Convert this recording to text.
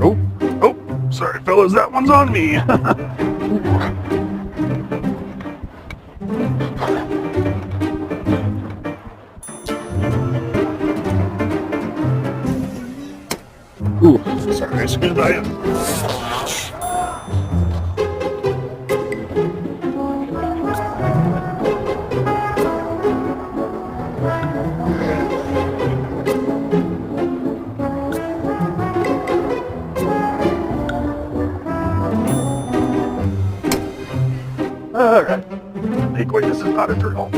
Oh, oh, sorry fellas, that one's on me. Ooh, sorry, I screwed that in. Alright. Make way, this is not a turtle.